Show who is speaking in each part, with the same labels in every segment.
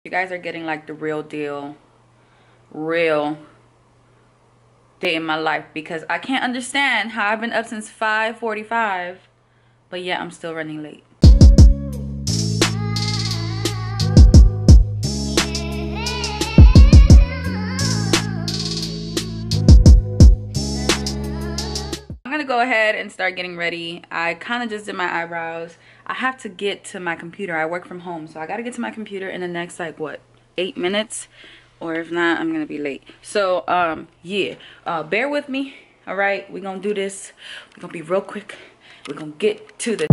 Speaker 1: You guys are getting like the real deal, real day in my life, because I can't understand how I've been up since 5:45, but yeah, I'm still running late. I'm gonna go ahead and start getting ready. I kind of just did my eyebrows. I have to get to my computer. I work from home, so I gotta get to my computer in the next like what, 8 minutes, or if not, I'm gonna be late. So yeah, bear with me. All right, we're gonna do this. We're gonna be real quick. We're gonna get to the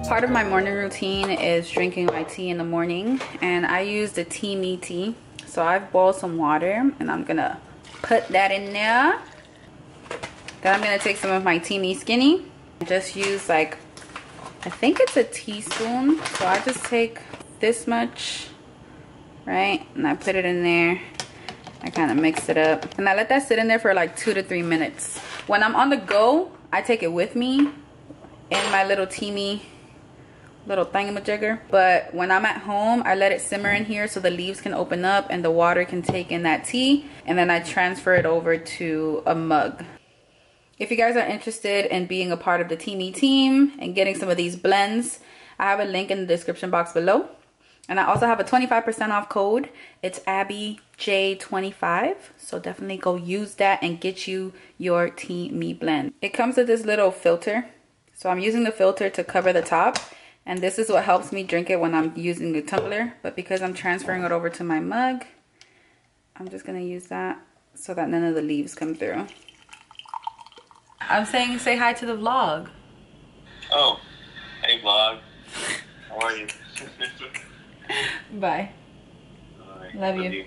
Speaker 1: part of my morning routine is drinking my tea in the morning, and I use the TEAMI tea. So I've boiled some water and I'm gonna put that in there. Then I'm gonna take some of my TEAMI Skinny. Just use like, I think it's a teaspoon. So I just take this much, right? And I put it in there. I kind of mix it up and I let that sit in there for like 2 to 3 minutes. When I'm on the go, I take it with me in my little TEAMI little thingamajigger, but when I'm at home, I let it simmer in here so the leaves can open up and the water can take in that tea, and then I transfer it over to a mug. If you guys are interested in being a part of the TEAMI team and getting some of these blends, I have a link in the description box below, and I also have a 25% off code. It's AbbyJ25, so definitely go use that and get you your TEAMI blend. It comes with this little filter, so I'm using the filter to cover the top. And this is what helps me drink it when I'm using the tumbler. But because I'm transferring it over to my mug, I'm just gonna use that so that none of the leaves come through. I'm saying say hi to the vlog.
Speaker 2: Oh, hey vlog. How are you?
Speaker 1: Bye. Love you.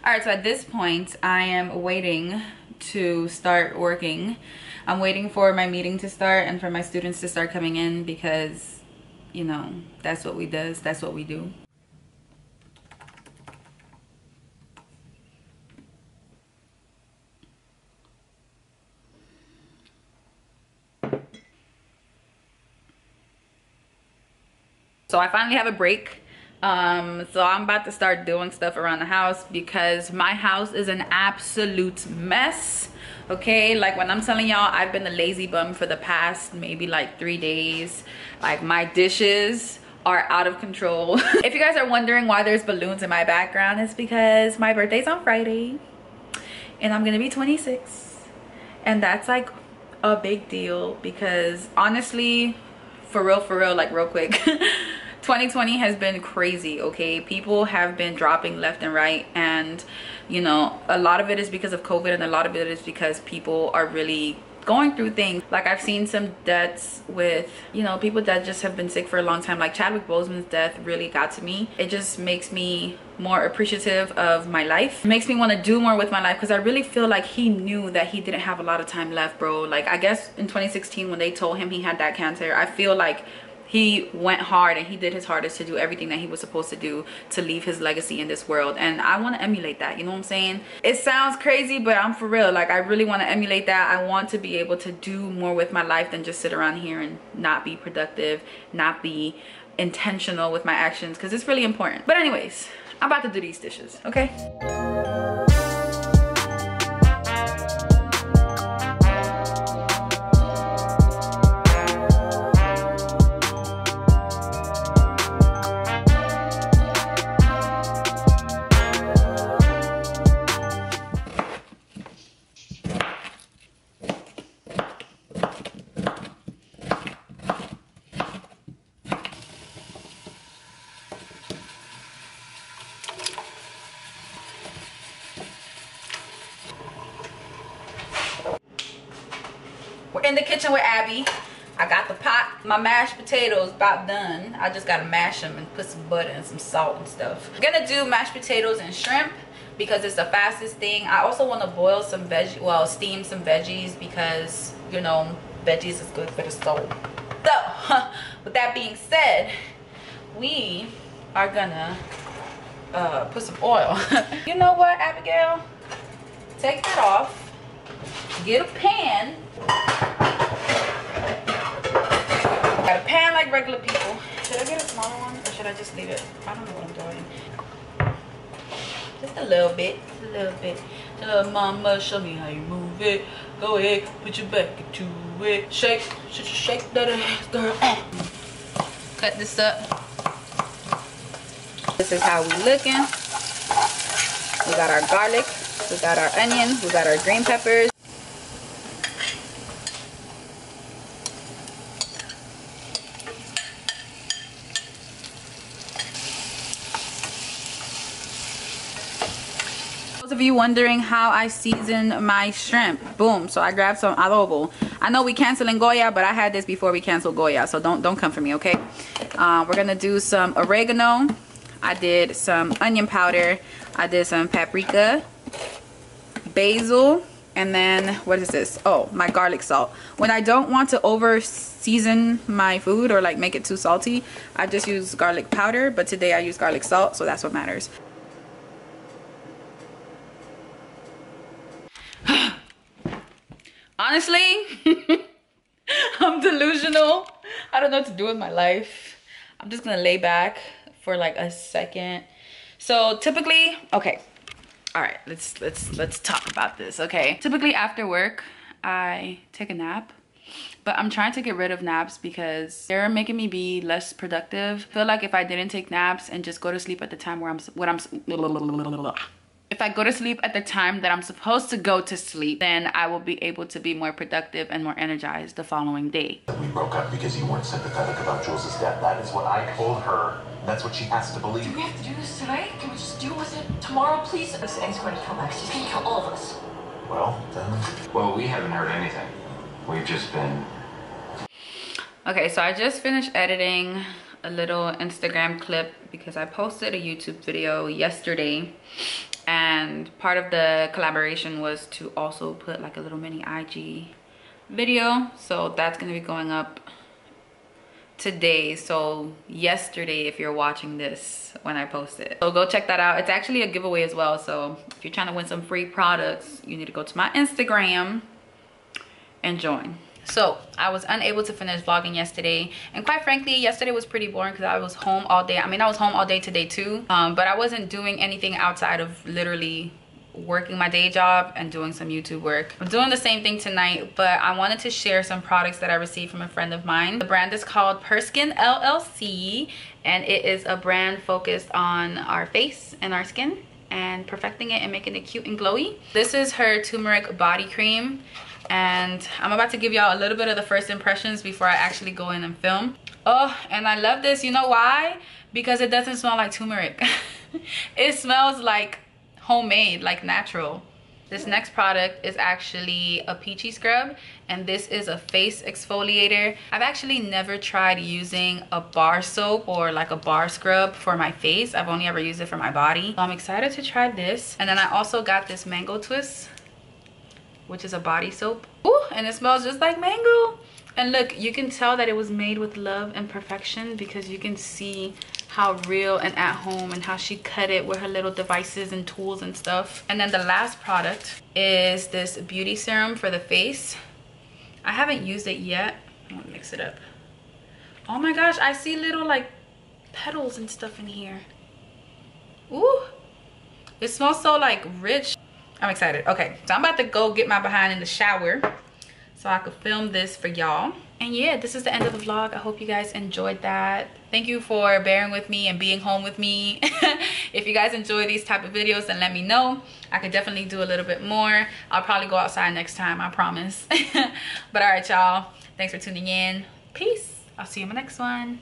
Speaker 1: Alright, so at this point, I am waiting to start working. I'm waiting for my meeting to start and for my students to start coming in because, you know, that's what we does. That's what we do. So I finally have a break. So I'm about to start doing stuff around the house because my house is an absolute mess. Okay, like when I'm telling y'all, I've been a lazy bum for the past maybe like 3 days. Like my dishes are out of control. If you guys are wondering why there's balloons in my background, it's because my birthday's on Friday and I'm gonna be 26, and that's like a big deal because honestly, for real, like real quick, 2020 has been crazy. Okay, people have been dropping left and right, and you know, a lot of it is because of COVID, and a lot of it is because people are really going through things. Like I've seen some deaths with, you know, people that just have been sick for a long time. Like Chadwick Boseman's death really got to me. It just makes me more appreciative of my life. It makes me want to do more with my life because I really feel like he knew that he didn't have a lot of time left, bro. Like I guess in 2016 when they told him he had that cancer, I feel like he went hard and he did his hardest to do everything that he was supposed to do to leave his legacy in this world, and I want to emulate that. You know what I'm saying? It sounds crazy, but I'm for real. Like I really want to emulate that. I want to be able to do more with my life than just sit around here and not be productive, not be intentional with my actions, because it's really important. But anyways, I'm about to do these dishes, okay? We're in the kitchen with Abby. I got the pot. My mashed potatoes about done. I just gotta mash them and put some butter and some salt and stuff. I'm gonna do mashed potatoes and shrimp. because it's the fastest thing. I also want to boil some steam some veggies, because you know veggies is good for the soul. So with that being said, we are gonna put some oil. You know what, Abigail, take that off, get a pan. Got a pan like regular people. Should I get a smaller one, or should I just leave it? I don't know what I'm doing. Just a little bit, a little bit. Little mama, show me how you move it. Go ahead, put your back into it. Shake, shake that ass, girl. Cut this up. This is how we looking. We got our garlic, we got our onion, we got our green peppers. Those of you wondering how I season my shrimp, boom. So I grabbed some adobo. I know we canceling Goya, but I had this before we canceled Goya, so don't come for me, okay? We're gonna do some oregano. I did some onion powder. I did some paprika, basil, and then what is this? Oh, my garlic salt. When I don't want to over season my food or like make it too salty, I just use garlic powder, but today I use garlic salt, so that's what matters. Honestly, I'm delusional. I don't know what to do with my life. I'm just gonna lay back for like a second. So typically, okay, all right, let's talk about this. Okay, typically after work I take a nap, but I'm trying to get rid of naps because they're making me be less productive. I feel like if I didn't take naps and just go to sleep at the time if I go to sleep at the time that I'm supposed to go to sleep, then I will be able to be more productive and more energized the following day.
Speaker 3: We broke up because you weren't sympathetic about Jules' death. That is what I told her. That's what she has to believe.
Speaker 4: Do we have to do this tonight? Can we just deal with it tomorrow, please? This thing's going to kill Max. He's going to kill all of us.
Speaker 3: Well, then...
Speaker 5: Well, we haven't heard anything. We've just been...
Speaker 1: Okay, so I just finished editing a little Instagram clip because I posted a YouTube video yesterday. And part of the collaboration was to also put like a little mini IG video. So that's going to be going up today. So yesterday, if you're watching this when I post it. So go check that out. It's actually a giveaway as well. So if you're trying to win some free products, you need to go to my Instagram and join. So I was unable to finish vlogging yesterday, and quite frankly yesterday was pretty boring because I was home all day. I mean, I was home all day today too, but I wasn't doing anything outside of literally working my day job and doing some YouTube work. I'm doing the same thing tonight, but I wanted to share some products that I received from a friend of mine. The brand is called Perskin LLC, and it is a brand focused on our face and our skin and perfecting it and making it cute and glowy. This is her turmeric body cream, and I'm about to give y'all a little bit of the first impressions before I actually go in and film. Oh, and I love this. You know why? Because it doesn't smell like turmeric. It smells like homemade, like natural. This next product is actually a peachy scrub, and this is a face exfoliator. I've actually never tried using a bar soap or like a bar scrub for my face. I've only ever used it for my body. So I'm excited to try this. And then I also got this mango twist, which is a body soap. Ooh, and it smells just like mango. And look, you can tell that it was made with love and perfection because you can see how real and at home and how she cut it with her little devices and tools and stuff. And then the last product is this beauty serum for the face. I haven't used it yet. I'm gonna mix it up. Oh my gosh, I see little like petals and stuff in here. Ooh, it smells so like rich. I'm excited. Okay, so I'm about to go get my behind in the shower so I could film this for y'all. And yeah, this is the end of the vlog. I hope you guys enjoyed that. Thank you for bearing with me and being home with me. If you guys enjoy these type of videos, then let me know. I could definitely do a little bit more. I'll probably go outside next time, I promise. But all right, y'all. Thanks for tuning in. Peace. I'll see you in my next one.